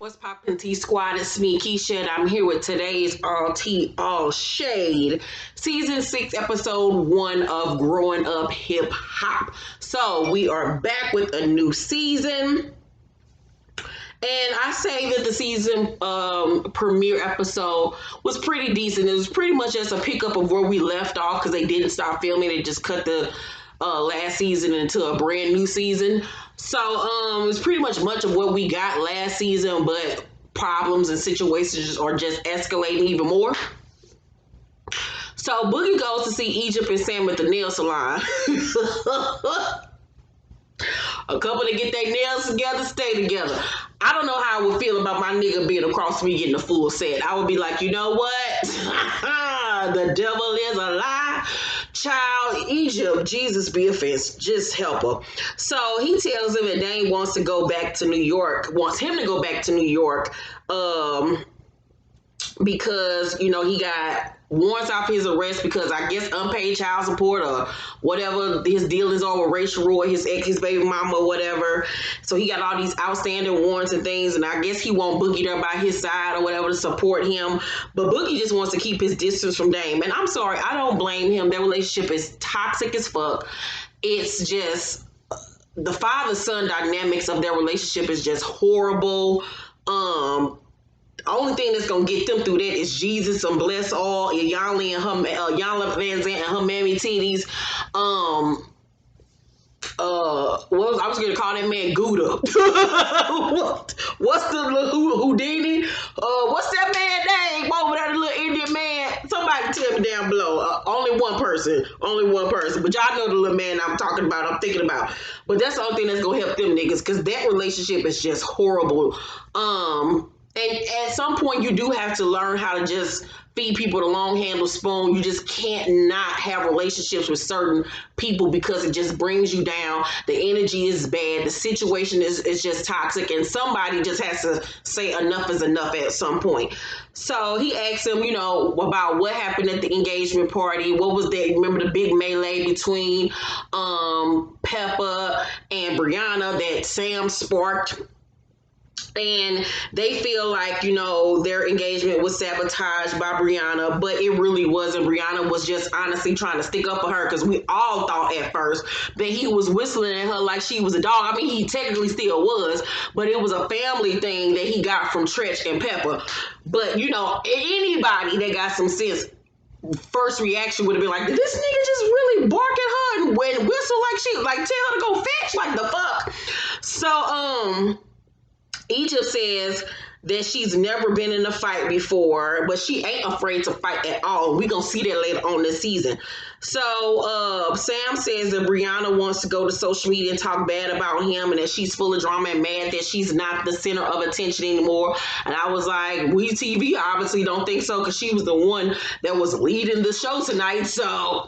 What's poppin' T Squad? It's me, Keisha, and I'm here with today's All Tea, All Shade, Season 6, Episode 1 of Growing Up Hip Hop. So, we are back with a new season. And I say that the season premiere episode was pretty decent. It was pretty much just a pickup of where we left off because they didn't stop filming. They just cut the last season into a brand new season. So it was pretty much of what we got last season, but problems and situations are just escalating even more. So Boogie goes to see Egypt and Sam at the nail salon. A couple that get their nails together, stay together. I don't know how I would feel about my nigga being across me getting a full set. I would be like, you know what? The devil is a lie. Child, Egypt, Jesus be offense. Just help her. So he tells him that Dane wants to go back to New York, wants him to go back to New York, because, you know, he got warrants off his arrest because I guess unpaid child support or whatever his dealings are with Rachel Roy, his baby mama or whatever. So he got all these outstanding warrants and things, and I guess he want Boogie there by his side or whatever to support him. But Boogie just wants to keep his distance from Dame. And I'm sorry, I don't blame him. Their relationship is toxic as fuck. It's just the father-son dynamics of their relationship is just horrible. The only thing that's gonna get them through that is Jesus and bless all Yanli and her Yanla Van Zant and her mammy titties. I was gonna call that man Gouda. What's the Houdini? What's that man name over there? The little Indian man. Somebody tell me down below. Only one person. But y'all know the little man I'm talking about. I'm thinking about. But that's the only thing that's gonna help them niggas because that relationship is just horrible. And at some point, you do have to learn how to just feed people the long handle spoon. You just can't not have relationships with certain people because it just brings you down. The energy is bad. The situation is just toxic. And somebody just has to say enough is enough at some point. So he asked him, you know, about what happened at the engagement party. What was that? Remember the big melee between Peppa and Brianna that Sam sparked? And they feel like, you know, their engagement was sabotaged by Brianna, but it really wasn't. Brianna was just honestly trying to stick up for her because we all thought at first that he was whistling at her like she was a dog. I mean, he technically still was, but it was a family thing that he got from Tretch and Peppa. But, you know, anybody that got some sense, first reaction would have been like, did this nigga just really bark at her and whistle like she, like tell her to go fetch? Like the fuck? So, Egypt says that she's never been in a fight before, but she ain't afraid to fight at all. We're going to see that later on this season. So Sam says that Brianna wants to go to social media and talk bad about him and that she's full of drama and mad that she's not the center of attention anymore. And I was like, we TV obviously don't think so because she was the one that was leading the show tonight. So...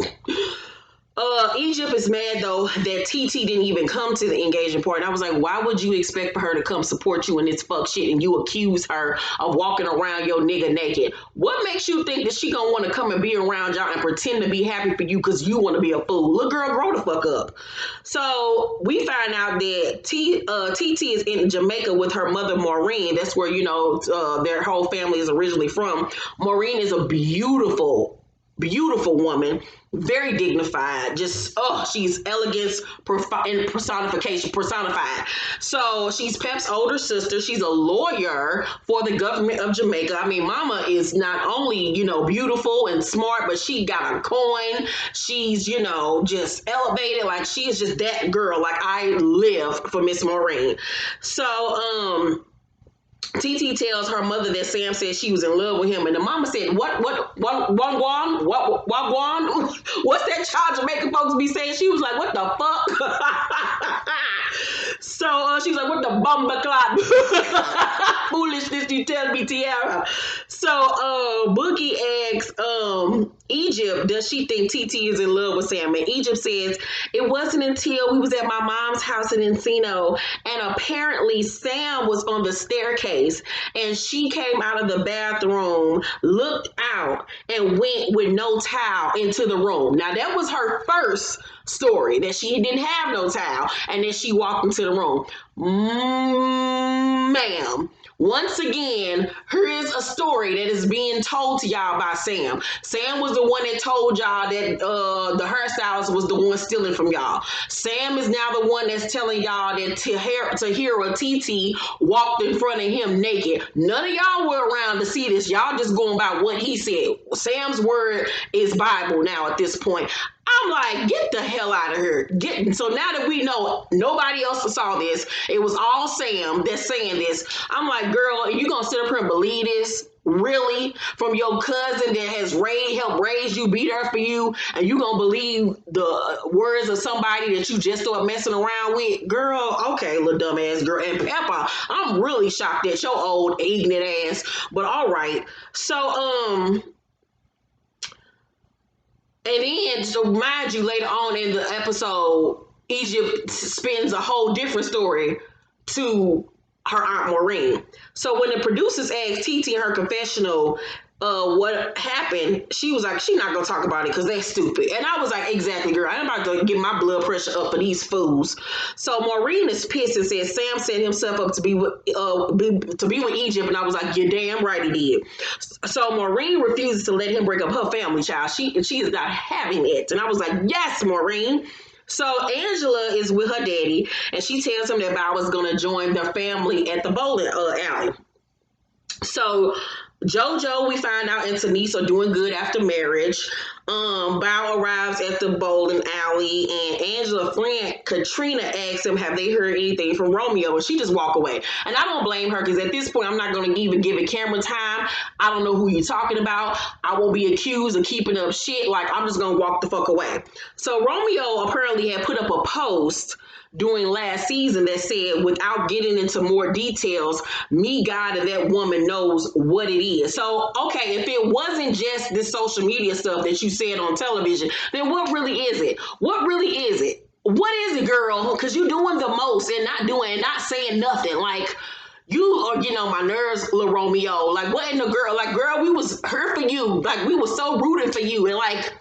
Egypt is mad though that TT didn't even come to the engagement party. And I was like, why would you expect for her to come support you in this fuck shit and you accuse her of walking around your nigga naked? What makes you think that she gonna want to come and be around y'all and pretend to be happy for you because you want to be a fool? Little girl, grow the fuck up. So we find out that TT is in Jamaica with her mother Maureen. That's where, you know, their whole family is originally from. Maureen is a beautiful woman, very dignified, just she's elegance and personified. So she's Pep's older sister. She's a lawyer for the government of Jamaica. I mean, mama is not only, you know, beautiful and smart, but she got a coin. She's, you know, just elevated. Like she is just that girl. Like I live for Miss Maureen. So TT tells her mother that Sam said she was in love with him, and the mama said, "What, Wagwan? What, Wagwan? What's that child Jamaican folks be saying?" She was like, "What the fuck?" So she's like, "What the bumba clot foolishness you tell me, Tiara?" So Boogie asks Egypt, does she think TT is in love with Sam? And Egypt says, it wasn't until we was at my mom's house in Encino, and apparently Sam was on the staircase, and she came out of the bathroom, looked out, and went with no towel into the room. Now, that was her first story, that she didn't have no towel, and then she walked into the room. Ma'am, one once again, here is a story that is being told to y'all by Sam. Sam was the one that told y'all that the hairstylist was the one stealing from y'all. Sam is now the one that's telling y'all that Tahira TT walked in front of him naked. None of y'all were around to see this. Y'all just going by what he said. Sam's word is Bible now at this point. I'm like, get the hell out of here. So now that we know nobody else saw this, it was all Sam that's saying this. I'm like, girl, you gonna sit up here and believe this? Really? From your cousin that has helped raise you, be there for you, and you gonna believe the words of somebody that you just started messing around with? Girl, okay, little dumbass girl. And Pepper, I'm really shocked at your old ignorant ass. But all right. So, and then, so mind you, later on in the episode, Egypt spins a whole different story to her Aunt Maureen. So when the producers asked TT in her confessional what happened, she was like, she's not going to talk about it because they're stupid. And I was like, exactly, girl. I'm about to get my blood pressure up for these fools. So Maureen is pissed and said Sam set himself up to be with Egypt. And I was like, you're damn right he did. So Maureen refuses to let him break up her family, child. She is not having it. And I was like, yes, Maureen. So Angela is with her daddy, and she tells him that Bow was going to join their family at the bowling alley. So JoJo, we find out, and Denise are doing good after marriage. Bow arrives at the bowling alley, and Angela's friend Katrina asks him, have they heard anything from Romeo? And she just walk away. And I don't blame her, because at this point, I'm not going to even give it camera time. I don't know who you're talking about. I won't be accused of keeping up shit. Like, I'm just going to walk the fuck away. So Romeo apparently had put up a post during last season that said, without getting into more details, me, God, and that woman knows what it is. So, okay, if it wasn't just this social media stuff that you said on television, then what really is it? What really is it? What is it, girl? Because you're doing the most and not saying nothing. Like, you are getting on my nerves, little Romeo. Like, what in the girl? Like, girl, we was here for you. Like, we was so rooting for you. And like,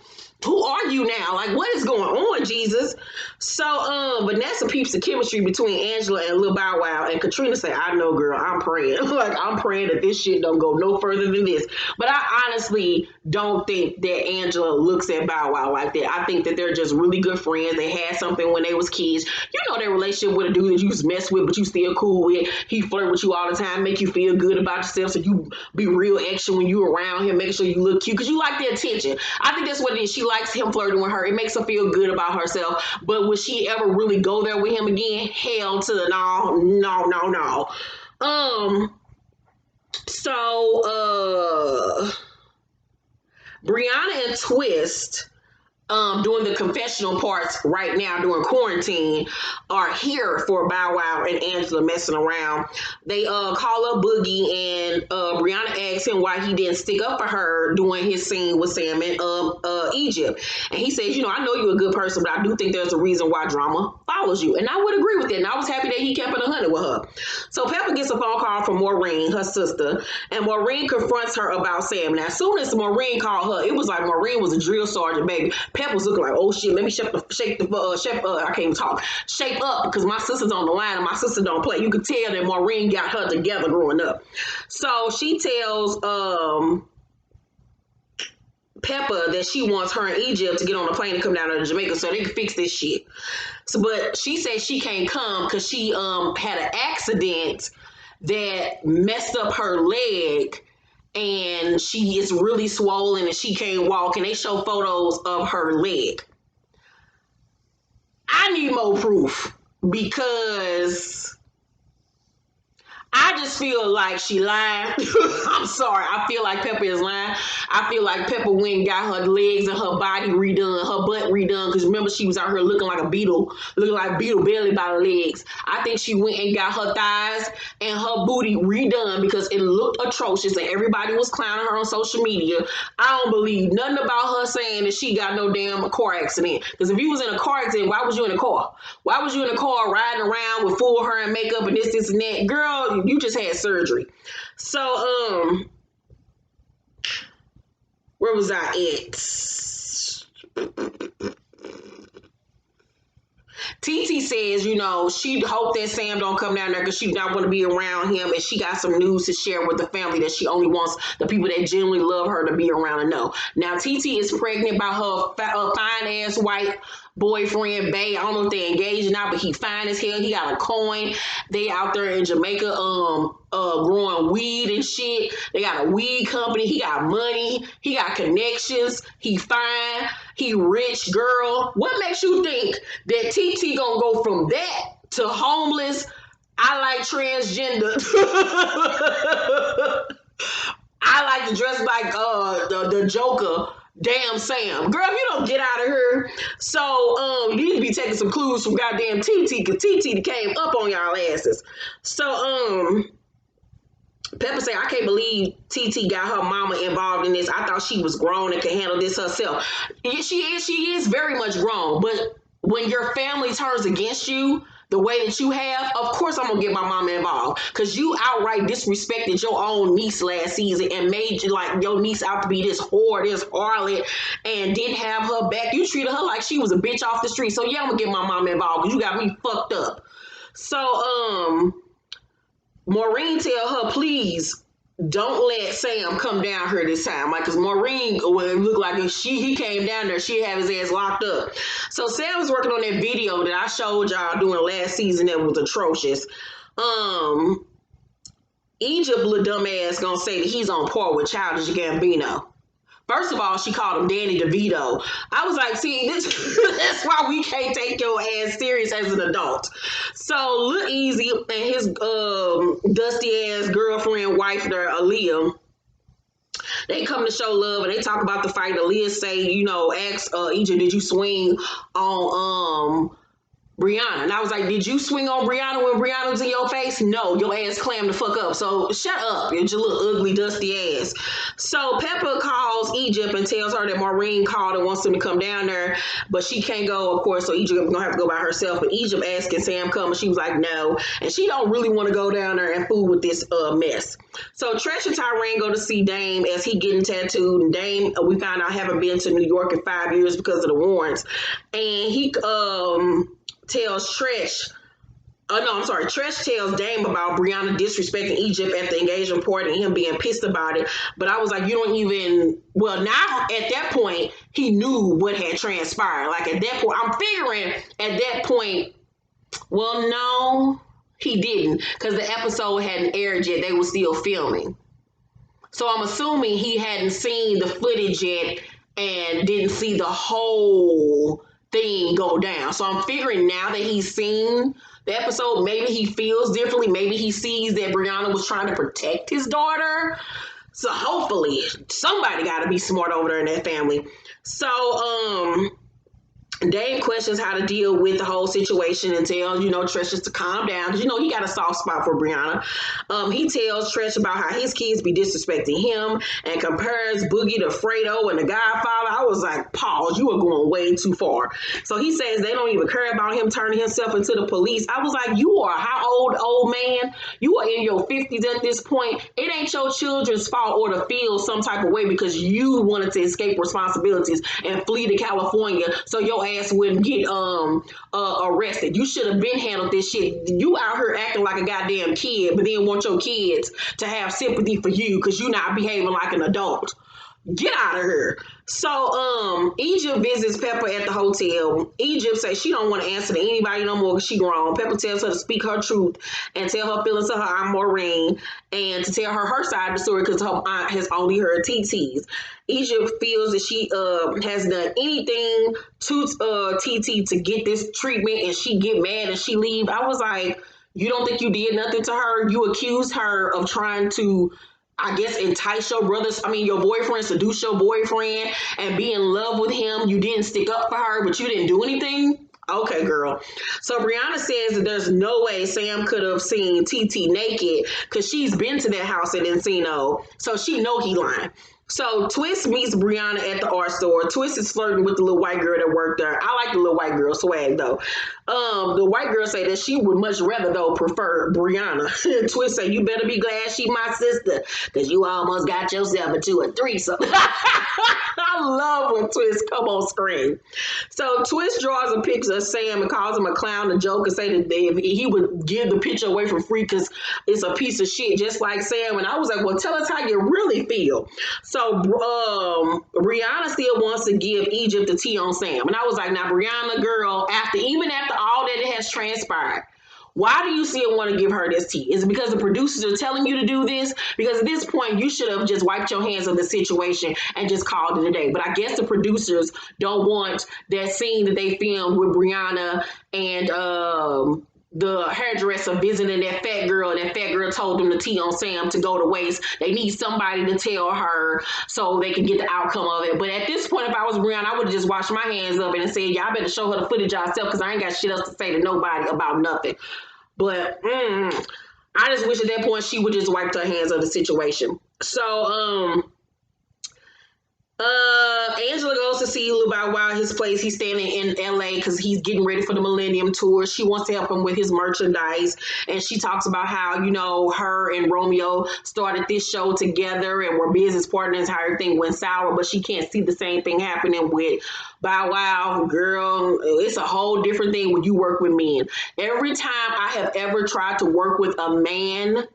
who are you now? Like, what is going on, Jesus? So, Vanessa peeps the chemistry between Angela and Lil Bow Wow, and Katrina say, I know, girl, I'm praying. Like, I'm praying that this shit don't go no further than this. But I honestly don't think that Angela looks at Bow Wow like that. I think that they're just really good friends. They had something when they was kids. You know, their relationship with a dude that you just mess with, but you still cool with. He flirt with you all the time, make you feel good about yourself, so you be real extra when you around him, making sure you look cute, because you like the attention. I think that's what it is. She likes him flirting with her. It makes her feel good about herself. But would she ever really go there with him again? Hell to the no. So Brianna and Twist, doing the confessional parts right now during quarantine, are here for Bow Wow and Angela messing around. They call up Boogie, and Brianna asks him why he didn't stick up for her during his scene with Sam in Egypt. And he says, you know, I know you're a good person, but I do think there's a reason why drama follows you. And I would agree with it. And I was happy that he kept it 100 with her. So Pepper gets a phone call from Maureen, her sister, and Maureen confronts her about Sam. Now, as soon as Maureen called her, it was like Maureen was a drill sergeant, baby. Pep was looking like, oh shit, let me shape up, I can't even talk. Shape up, because my sister's on the line and my sister don't play. You could tell that Maureen got her together growing up. So she tells Pepper that she wants her in Egypt to get on a plane and come down to Jamaica so they can fix this shit. So, but she says she can't come because she had an accident that messed up her leg, and she is really swollen and she can't walk, and they show photos of her leg. I need more proof, because I just feel like she lying. I'm sorry. I feel like Pepper is lying. I feel like Pepper went and got her legs and her body redone, her butt redone. Because remember, she was out here looking like a beetle, looking like Beetle Belly by the legs. I think she went and got her thighs and her booty redone because it looked atrocious and everybody was clowning her on social media. I don't believe nothing about her saying that she got no damn car accident. Because if you was in a car accident, why was you in a car? Why was you in a car riding around with full hair and makeup and this and that? Girl, you just had surgery. So, where was I at? TT says, you know, she hope that Sam don't come down there because she not want to be around him, and she got some news to share with the family that she only wants the people that genuinely love her to be around and know. Now TT is pregnant by her fine ass white boyfriend Bay. I don't know if they're engaged now, but he fine as hell. He got a coin. They out there in Jamaica growing weed and shit. They got a weed company. He got money. He got connections. He fine. He rich, girl. What makes you think that TT gonna go from that to homeless? I like transgender. I like to dress like the Joker. Damn Sam. Girl, if you don't get out of here. So you need to be taking some clues from goddamn TT, because TT came up on y'all asses. So Pepper say, I can't believe TT got her mama involved in this. I thought she was grown and could handle this herself. Yeah, she is very much grown. But when your family turns against you the way that you have, of course I'm gonna get my mama involved. Because you outright disrespected your own niece last season and made like your niece out to be this whore, this harlot, and didn't have her back. You treated her like she was a bitch off the street. So yeah, I'm gonna get my mama involved because you got me fucked up. So Maureen tell her, please don't let Sam come down here this time. Like, cause Maureen, when it looked like if he came down there, she'd have his ass locked up. So Sam was working on that video that I showed y'all doing last season that was atrocious. Egypt, little dumbass, gonna say that he's on par with Childish Gambino. First of all, she called him Danny DeVito. I was like, see, that's why we can't take your ass serious as an adult. So Lil Easy and his dusty ass girlfriend, wife there, Aaliyah, they come to show love and they talk about the fight. Aaliyah say, you know, ask Egypt, did you swing on Brianna? And I was like, did you swing on Brianna when Brianna was in your face? No, your ass clammed the fuck up. So shut up, you little ugly, dusty ass. So Pepper calls Egypt and tells her that Maureen called and wants him to come down there, but she can't go, of course, so Egypt gonna have to go by herself. But Egypt asked, can Sam come? And she was like, no. And she don't really want to go down there and fool with this mess. So Tresh and Tyrone go to see Dame as he getting tattooed. And Dame, we found out, haven't been to New York in 5 years because of the warrants. And he tells Tresh, Tresh tells Dame about Brianna disrespecting Egypt at the engagement party and him being pissed about it. But I was like, you don't even, well, now at that point, he knew what had transpired. Like at that point, I'm figuring at that point, well, no, he didn't, because the episode hadn't aired yet. They were still filming. So I'm assuming he hadn't seen the footage yet and didn't see the whole thing go down. So I'm figuring now that he's seen the episode, maybe he feels differently. Maybe he sees that Brianna was trying to protect his daughter. So hopefully somebody got to be smart over there in that family. So Dave questions how to deal with the whole situation and tells, Tresh just to calm down. Because, he got a soft spot for Brianna. He tells Tresh about how his kids be disrespecting him and compares Boogie to Fredo and the Godfather. I was like, pause, you are going way too far. So he says they don't even care about him turning himself into the police. I was like, you are how old man? You are in your 50s at this point. It ain't your children's fault or to feel some type of way because you wanted to escape responsibilities and flee to California so your ass wouldn't get arrested. You should have been handled this shit. You out here acting like a goddamn kid, but then want your kids to have sympathy for you because you're not behaving like an adult. Get out of here. So Egypt visits Pepper at the hotel. Egypt says she don't want to answer to anybody no more because she grown. Pepper tells her to speak her truth and tell her feelings to her Aunt Maureen and to tell her side of the story because her aunt has only heard TT's. Egypt feels that she has done anything to TT to get this treatment and she get mad and she leave. I was like, you don't think you did nothing to her? You accused her of trying to, I guess, entice your boyfriend, seduce your boyfriend and be in love with him. You didn't stick up for her, but you didn't do anything? Okay, girl. So Brianna says that there's no way Sam could have seen TT naked because she's been to that house at Encino. So she know he lying. So Twist meets Brianna at the art store. Twist is flirting with the little white girl that worked there. I like the little white girl swag though. The white girl say that she would much rather though prefer Brianna. Twist say, you better be glad she my sister because you almost got yourself into a threesome. I I love when Twist come on screen. So Twist draws a picture of Sam and calls him a clown, a joke, and say that he would give the picture away for free because it's a piece of shit, just like Sam. And I was like, well, tell us how you really feel. So Brianna still wants to give Egypt the tea on Sam. And I was like, now, Brianna, girl, even after all that has transpired, why do you still want to give her this tea? Is it because the producers are telling you to do this? Because at this point, you should have just wiped your hands of the situation and just called it a day. But I guess the producers don't want that scene that they filmed with Brianna and the hairdresser visiting that fat girl, and that fat girl told them the tea on Sam to go to waste. They need somebody to tell her so they can get the outcome of it. But at this point, if I was Brianna, I would have just washed my hands up and said, y'all better show her the footage yourself because I ain't got shit else to say to nobody about nothing. But I just wish at that point she would just wipe her hands of the situation. So Angela goes to see Lil Bow Wow at his place. He's standing in LA because he's getting ready for the Millennium Tour. She wants to help him with his merchandise. And she talks about how, you know, her and Romeo started this show together and were business partners, how everything went sour, but she can't see the same thing happening with Bow Wow. Girl, it's a whole different thing when you work with men. Every time I have ever tried to work with a man,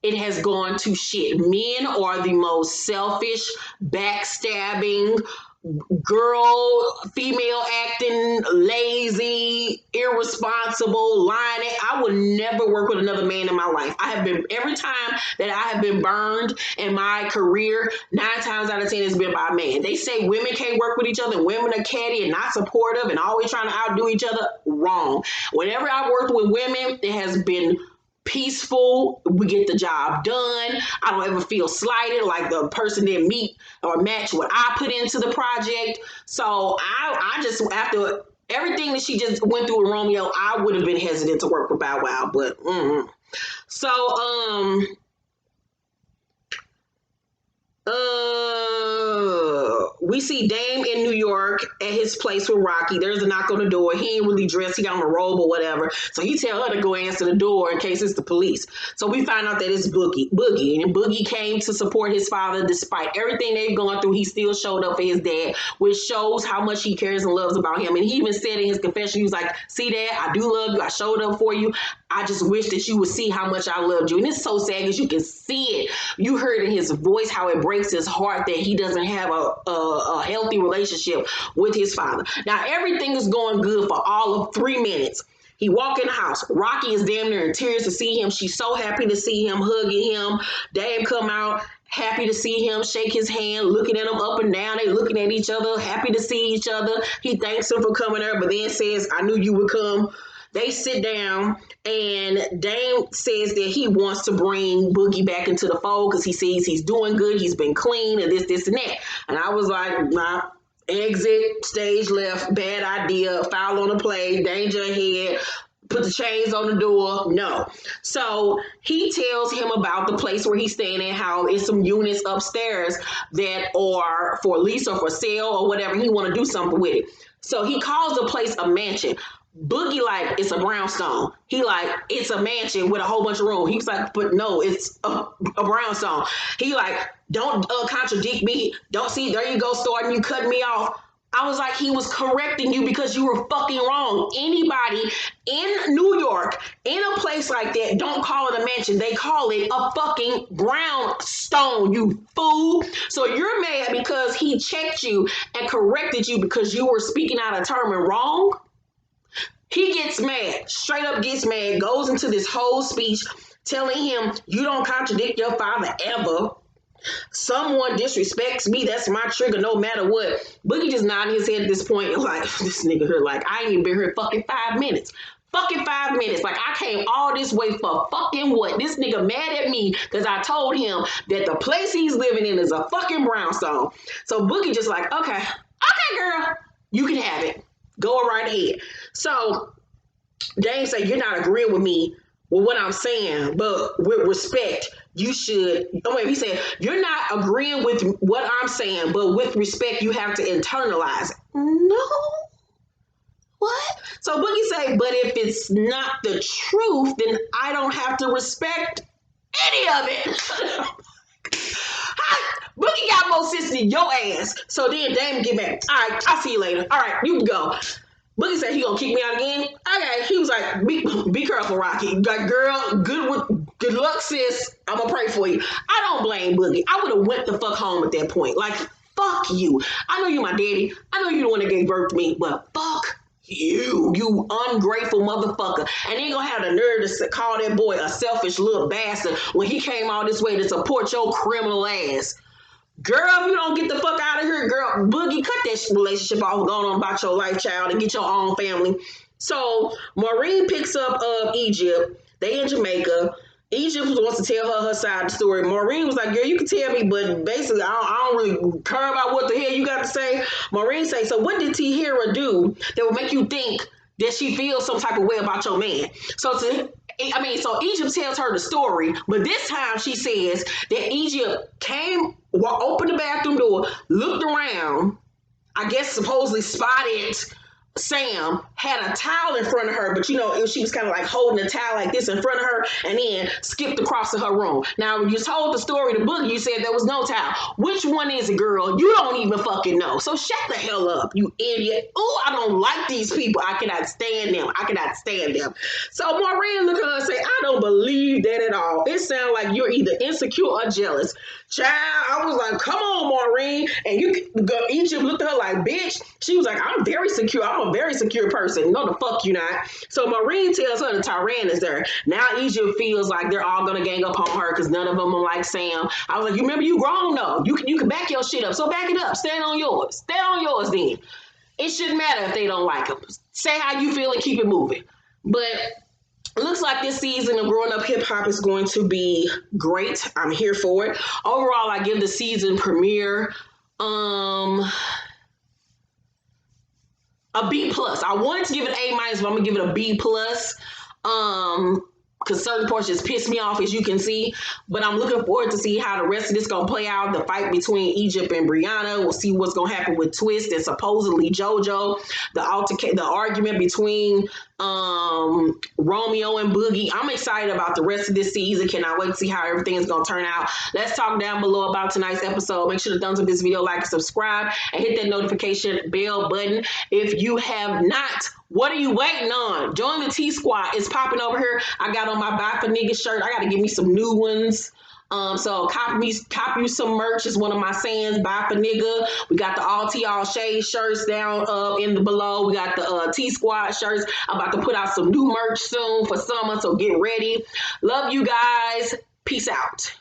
it has gone to shit. Men are the most selfish, backstabbing, female acting, lazy, irresponsible, lying. I would never work with another man in my life. Every time that I have been burned in my career, 9 times out of 10 it's been by a man. They say women can't work with each other, and women are catty and not supportive and always trying to outdo each other. Wrong. Whenever I've worked with women, it has been peaceful. We get the job done. I don't ever feel slighted like the person didn't meet or match what I put into the project. So I just, after everything that she just went through with Romeo, I would have been hesitant to work with Bow Wow. But we see Dame in New York at his place with Rocky. There's a knock on the door. He ain't really dressed. He got on a robe or whatever. So he tell her to go answer the door in case it's the police. So we find out that it's Boogie. And Boogie came to support his father. Despite everything they've gone through, he still showed up for his dad, which shows how much he cares and loves about him. And he even said in his confession, he was like, see, Dad, I do love you. I showed up for you. I just wish that you would see how much I loved you. And it's so sad because you can see it. You heard in his voice how it breaks his heart that he doesn't have a healthy relationship with his father. Now, everything is going good for all of 3 minutes. He walk in the house. Rocky is damn near in tears to see him. She's so happy to see him, hugging him. Dave come out, happy to see him, shake his hand, looking at him up and down. They looking at each other, happy to see each other. He thanks him for coming there, but then says, I knew you would come. They sit down, and Dame says that he wants to bring Boogie back into the fold because he sees he's doing good, he's been clean, and this, and that. And I was like, nah, exit, stage left, bad idea, foul on the play, danger ahead, put the chains on the door. No. So he tells him about the place where he's staying at, how it's some units upstairs that are for lease or for sale or whatever. He want to do something with it. So he calls the place a mansion. Boogie like, it's a brownstone. He like, it's a mansion with a whole bunch of room. He's like, but no, it's a brownstone. He like, don't contradict me. Don't see, there you go, starting you cutting me off. I was like, he was correcting you because you were fucking wrong. Anybody in New York, in a place like that, don't call it a mansion. They call it a fucking brownstone, you fool. So you're mad because he checked you and corrected you because you were speaking out a term and wrong? He gets mad, straight up gets mad, goes into this whole speech telling him, you don't contradict your father ever. Someone disrespects me, that's my trigger no matter what. Boogie just nodding his head at this point and like, this nigga here, like, I ain't even been here fucking 5 minutes. Fucking 5 minutes. Like, I came all this way for fucking what? This nigga mad at me because I told him that the place he's living in is a fucking brownstone. So Boogie just like, okay, girl, you can have it. Go right ahead. So Dame said, you're not agreeing with me with what I'm saying, but with respect, you should. Oh, wait, he said, you're not agreeing with what I'm saying, but with respect, you have to internalize it. No. What? So Boogie say, but if it's not the truth, then I don't have to respect any of it. Boogie got got more sense than your ass. So then Damon get back. All right, I'll see you later. All right, you can go. Boogie said he gonna kick me out again. Okay, he was like, be careful, Rocky. Like, girl, good luck, sis. I'm gonna pray for you. I don't blame Boogie. I would have went the fuck home at that point. Like, fuck you. I know you my daddy. I know you the one that gave birth to me, but fuck you ungrateful motherfucker. And you gonna have the nerve to call that boy a selfish little bastard when he came all this way to support your criminal ass. Girl, if you don't get the fuck out of here, girl, Boogie, cut that relationship off going on about your life, child, and get your own family. So Maureen picks up Egypt. They in Jamaica. Egypt wants to tell her side of the story. Maureen was like, girl, you can tell me, but basically, I don't really care about what the hell you got to say. Maureen say, so what did Tahira do that would make you think that she feels some type of way about your man? So Egypt tells her the story, but this time she says that Egypt opened the bathroom door, looked around, I guess supposedly spotted Sam, had a towel in front of her, but she was kind of like holding a towel like this in front of her, and then skipped across to her room. Now, when you told the story to Boogie, you said there was no towel. Which one is it, girl? You don't even fucking know. So shut the hell up, you idiot. Oh, I don't like these people. I cannot stand them. So Maureen looked at her and said, I don't believe that at all. It sounds like you're either insecure or jealous. Child, I was like, come on, Maureen. And Egypt looked at her like, bitch. She was like, I'm very secure. I'm a very secure person. No, the fuck you not. So Maureen tells her the Tyran is there. Now Egypt feels like they're all gonna gang up on her because none of them are like Sam. I was like, you remember you grown though. You can back your shit up. So back it up. Stand on yours. Stand on yours then. It shouldn't matter if they don't like them. Say how you feel and keep it moving. But it looks like this season of Growing Up Hip Hop is going to be great. I'm here for it. Overall, I give the season premiere a B plus. I wanted to give it A minus, but I'm gonna give it a B plus. Because certain portions piss me off, as you can see. But I'm looking forward to see how the rest of this gonna play out. The fight between Egypt and Brianna. We'll see what's gonna happen with Twist and supposedly JoJo. The argument between Romeo and Boogie. I'm excited about the rest of this season. Cannot wait to see how everything is gonna turn out. Let's talk down below about tonight's episode. Make sure to thumbs up this video, like, and subscribe, and hit that notification bell button if you have not. What are you waiting on? Join the T Squad. It's popping over here. I got on my Buy for Niggas shirt. I got to give me some new ones. So copy you some merch is one of my sayings. Buy for nigga. We got the all tea all shade shirts down in the below. We got the T Squad shirts. I'm about to put out some new merch soon for summer, so get ready. Love you guys. Peace out.